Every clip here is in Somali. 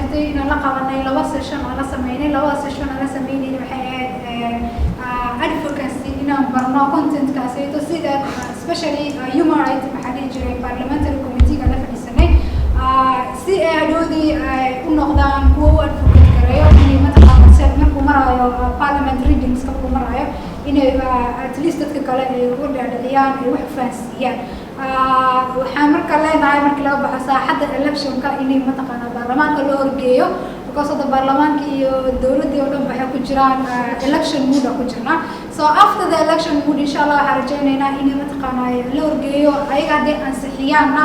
jirtay in la qabanay laba session oo la sameeyay laba session oo la sameeyay waxay ahayd advocacy inaan barno content kaasayto sida especially human rights maxaa dhihi jiray parliamentary committee-ga la fadhiisanay si ay hadhoodii ay u noqdaan kuwo u advocate gareeyo inay mataqaana sed markuu maraayo parliament readings markuu maraayo inay at least dadka kale ay uga dhaadhiciyaan ay wax fahansiiyaan waxaan marka leenahay markii laga baxo saaxadda electionka inay mataqaana baarlamaanka loo horgeeyo because of the baarlamaanka iyo dowladii oo dhan waxay ku jiraan election mood ku jirna so after the election mood insha Allah waxaan rajaynaynaa inay mataqaana la horgeeyo ayaga hadday ansixiyaanna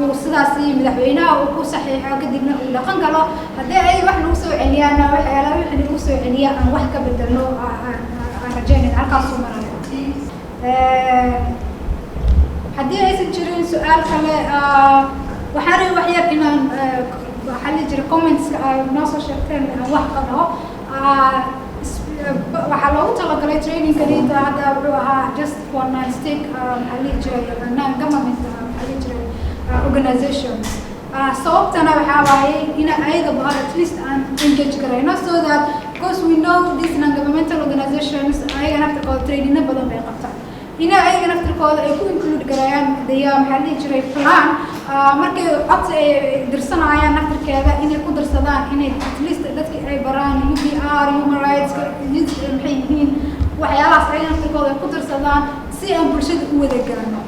uu sidaasi madaxweynaha uu ku saxiixo kadibna uu dhaqan galo haddii ay wax lagu soo celiyaana waxyaalaha wixii lagu soo celiya aan wax ka bedelno aan rajaynayna halkaas u marayo haddii aysan jirin su-aal kale waxaan rabay wax yar inaan waxaa la jira comments noo soo sheegteen wax ka dhaho waxaa loogu talagalay trainingkaniita hadda wuxuu ahaa just for non-state maxaa la jiray non-government maxaa la jiray organizations sababtana waxaa waaye in ayagaba at least aan engage garayno so that because we know these non-governmental organizations ayaga naftirkooda trainingna badan bay qabtaan ina ayaga naftirkooda ay ku include garayaan daya maxaa la jiray plan markay codsi ay dirsanayaan naftirkeeda inay ku dirsadaan inay at least dadkii ay baraan UPR human rights maxay yihiin waxyaalahaas ayaga naftirkooda ay ku dirsadaan si aan bulshada u wada gaarno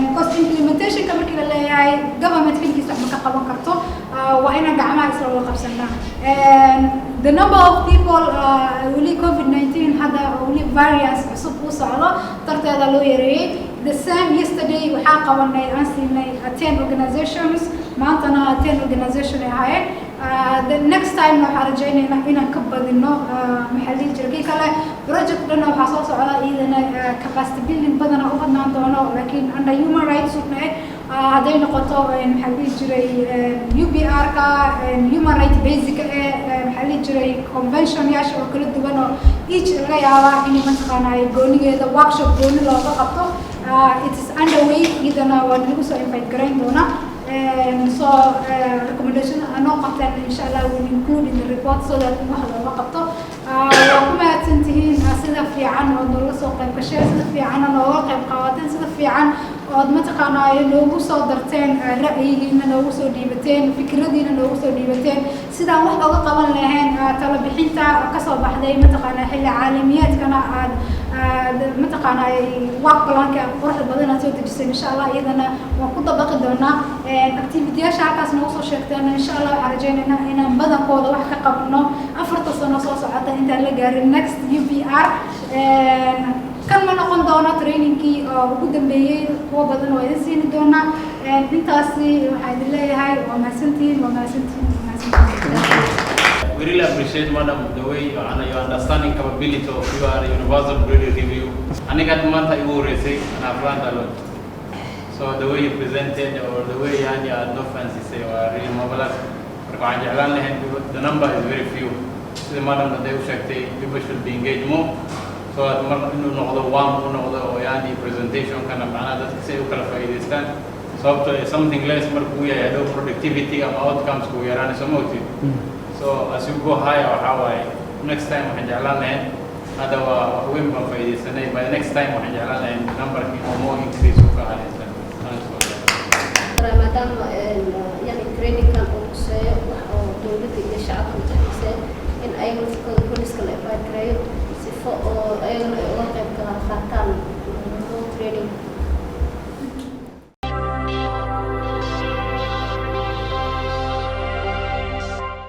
because implementationka markii la leeyahay government xilkiisa wax ma ka qaban karto waa inaan gacmaha isla wada qabsanaa the number of people weli COVID-19 hadda weli variants cusub u socdo darteeda loo yareeyay the same yesterday waxaa qabanay aan siinay 10 organizations maantana 10 organization ay ahaayeen the next time waxaan rajaynaynaa inaan ka badino maxaa la jiray kii kale project dhan waxaa soo socda iyadana capacity building badana u badnaan doono laakiin under human rights hadday noqoto maxaa la jiray UPR-ka human rights basic maxaa la jiray convention yaasha oo kala duwan oo each laga yaabaa in mataqaanaa goonigeeda workshop gooni looga qabto it is underway iyadana waa lagu soo invite garayn doonaa so recommendation anoo qabtaan insha Allah will include in the report so that wax looga qabto waa ku mahadsantihiin sida fiican oo nooga soo qayb gashay sida fiican oo nooga qayb qaadateen sida fiican oo mataqaanaa noogu soo darteen ra'yigiina noogu soo dhiibateen fikradiina noogu soo dhiibateen sidaan wax uga qaban lahayn talo bixinta ka soo baxday mataqaanaa xilli caalamiyaadkana aad mataqaanaa work plan-ka quruxda badan aad soo dejisay insha Allah iyadana waan ku dabaqi doonaa activity-yaasha halkaas noogu soo sheegteen insha Allah waxaan rajaynaynaa inaan badankooda wax ka qabno 4 sano soo socota intaan la gaarin next UPR kan ma noqon doono trainingkii ugu dambeeyay kuwa badan oo idin siin doona intaasi waxaan idin leeyahay waa mahadsantihiin We really appreciate, Madam, the way your understanding capability of your universal breed review. I got month I will receive and I've learned a lot. So the way you presented or the way you had no fancy say were really marvelous. The number is very few. So the Madam that they should people should be engaged more. So at the one presentation kind of another say this time. So something less productivity of outcomes we are on some motive. So as you go higher or higher, next time we have هذا وين بنفيد السنة by next time we have number more increase وكهذا. رمضان يعني training كان أوكسي أو دولة الشعب متحمسة إن أي مسكون كل سكول إفاد كريو سفو أو أي